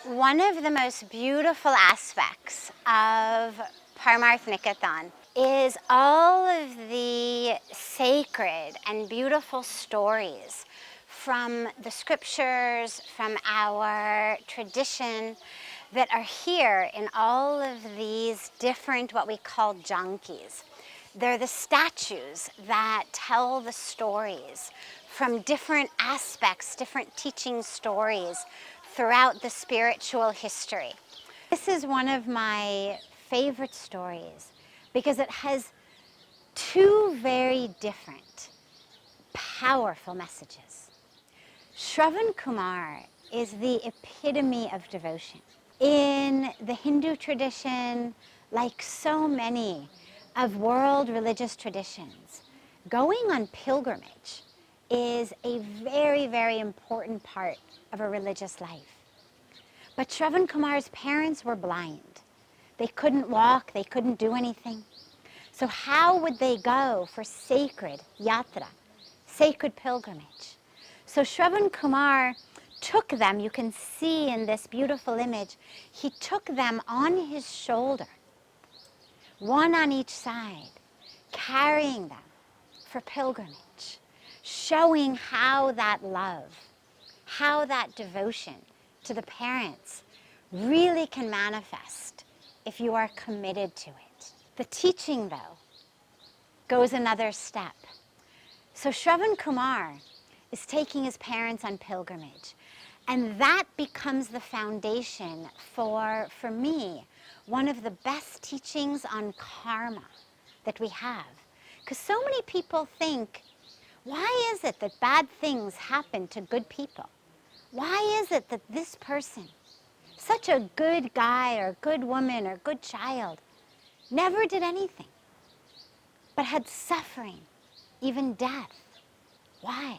One of the most beautiful aspects of Parmarth Niketan is all of the sacred and beautiful stories from the scriptures, from our tradition, that are here in all of these different, what we call junkies. They're the statues that tell the stories from different aspects, different teaching stories throughout the spiritual history. This is one of my favorite stories because it has two very different, powerful messages. Shravankumar is the epitome of devotion. In the Hindu tradition, like so many of world religious traditions, going on pilgrimage is a very, very important part of a religious life. But Shravankumar's parents were blind. They couldn't walk, they couldn't do anything. So how would they go for sacred yatra, sacred pilgrimage? So Shravankumar took them, you can see in this beautiful image, he took them on his shoulder, one on each side, carrying them for pilgrimage, showing how that love, how that devotion to the parents really can manifest if you are committed to it. The teaching, though, goes another step. So Shravankumar is taking his parents on pilgrimage, and that becomes the foundation for me, one of the best teachings on karma that we have. Because so many people think, why is it that bad things happen to good people? Why is it that this person, such a good guy or good woman or good child, never did anything, but had suffering, even death? Why?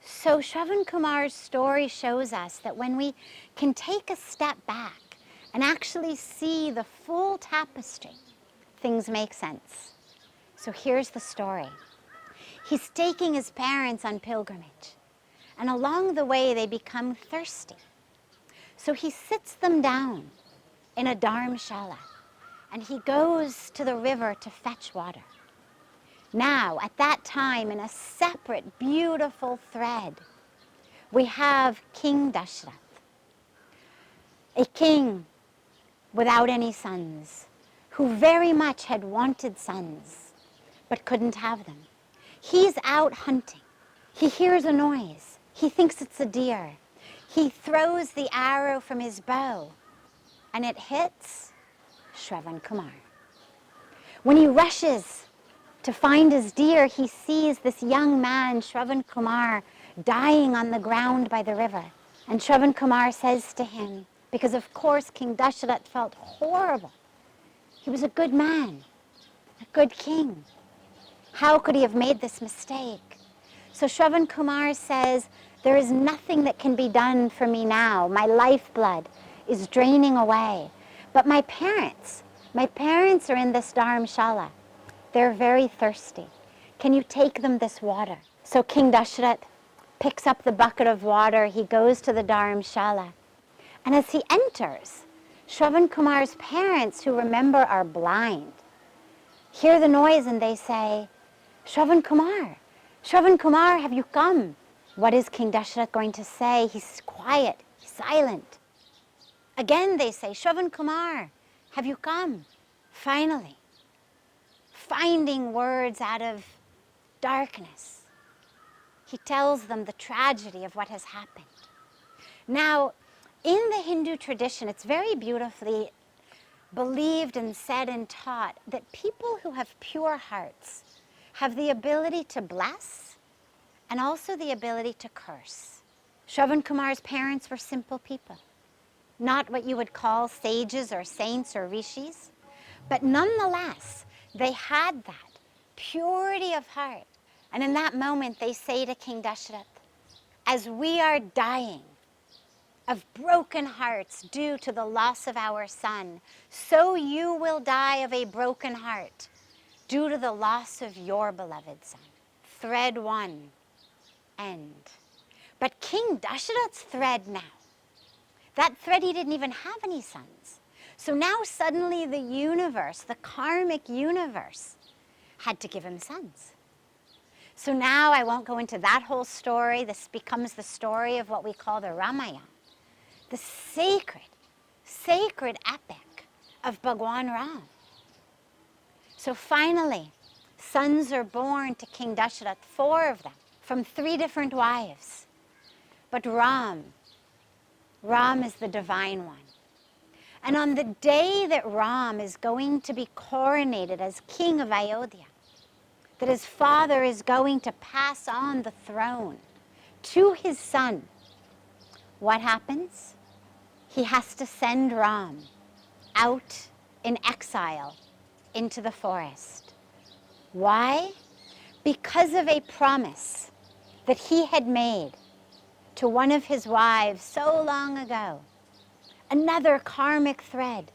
So Shravankumar's story shows us that when we can take a step back and actually see the full tapestry, things make sense. So here's the story. He's taking his parents on pilgrimage, and along the way they become thirsty. So he sits them down in a dharamshala, and he goes to the river to fetch water. Now, at that time, in a separate, beautiful thread, we have King Dasharath, a king without any sons, who very much had wanted sons, but couldn't have them. He's out hunting. He hears a noise. He thinks it's a deer. He throws the arrow from his bow, and it hits Shravankumar. When he rushes to find his deer, he sees this young man, Shravankumar, dying on the ground by the river. And Shravankumar says to him, because of course King Dasharath felt horrible. He was a good man, a good king. How could he have made this mistake? So Shravankumar says, there is nothing that can be done for me now. My lifeblood is draining away. But my parents are in this dharamshala. They're very thirsty. Can you take them this water? So King Dasharath picks up the bucket of water. He goes to the dharamshala. And as he enters, Shravankumar's parents, who remember are blind, hear the noise and they say, Shravankumar, Shravankumar, have you come? What is King Dasharath going to say? He's quiet, he's silent. Again they say, Shravankumar, have you come? Finally, finding words out of darkness, he tells them the tragedy of what has happened. Now, in the Hindu tradition, it's very beautifully believed and said and taught that people who have pure hearts have the ability to bless and also the ability to curse. Shravankumar's parents were simple people, not what you would call sages or saints or rishis, but nonetheless, they had that purity of heart. And in that moment, they say to King Dasharath, as we are dying of broken hearts due to the loss of our son, so you will die of a broken heart due to the loss of your beloved son. Thread 1, end. But King Dasharath's thread now, That thread, he didn't even have any sons. So now suddenly the universe, the karmic universe, had to give him sons. So now I won't go into that whole story. This becomes the story of what we call the Ramayana, the sacred epic of Bhagwan Ram. So finally, sons are born to King Dasharath, 4 of them, from 3 different wives. But Ram is the divine one. And on the day that Ram is going to be coronated as king of Ayodhya, that his father is going to pass on the throne to his son, what happens? He has to send Ram out in exile into the forest. Why? Because of a promise that he had made to one of his wives so long ago. Another karmic thread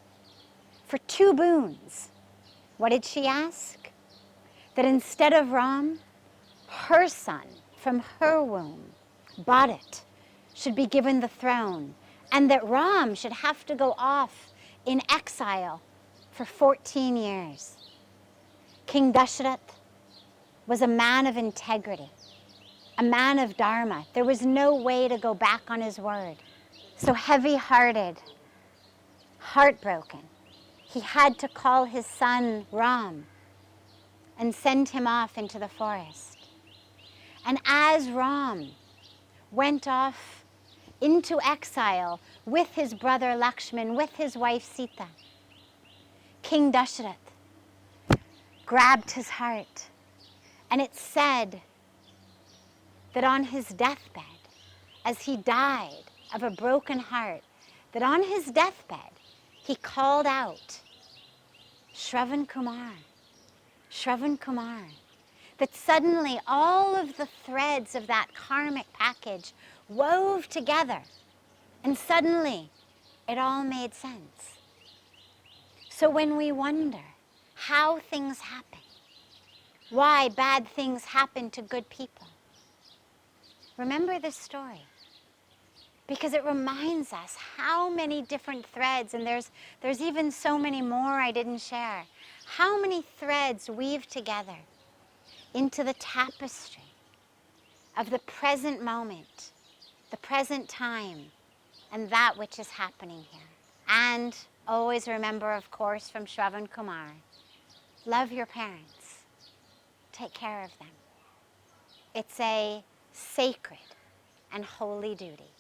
for 2 boons. What did she ask? That instead of Ram, her son from her womb, Bharat, should be given the throne, and that Ram should have to go off in exile for 14 years. King Dasharath was a man of integrity, a man of dharma. There was no way to go back on his word. So heavy-hearted, heartbroken, he had to call his son Ram and send him off into the forest. And as Ram went off into exile with his brother Lakshman, with his wife Sita, King Dasharath grabbed his heart, and it said that on his deathbed, as he died of a broken heart, that on his deathbed, he called out, Shravankumar, Shravankumar, that suddenly all of the threads of that karmic package wove together, and suddenly it all made sense. So when we wonder how things happen, why bad things happen to good people, remember this story, because it reminds us how many different threads, and there's even so many more I didn't share, how many threads weave together into the tapestry of the present moment, the present time, and that which is happening here. And always remember, of course, from Shravankumar, love your parents. Take care of them. It's a sacred and holy duty.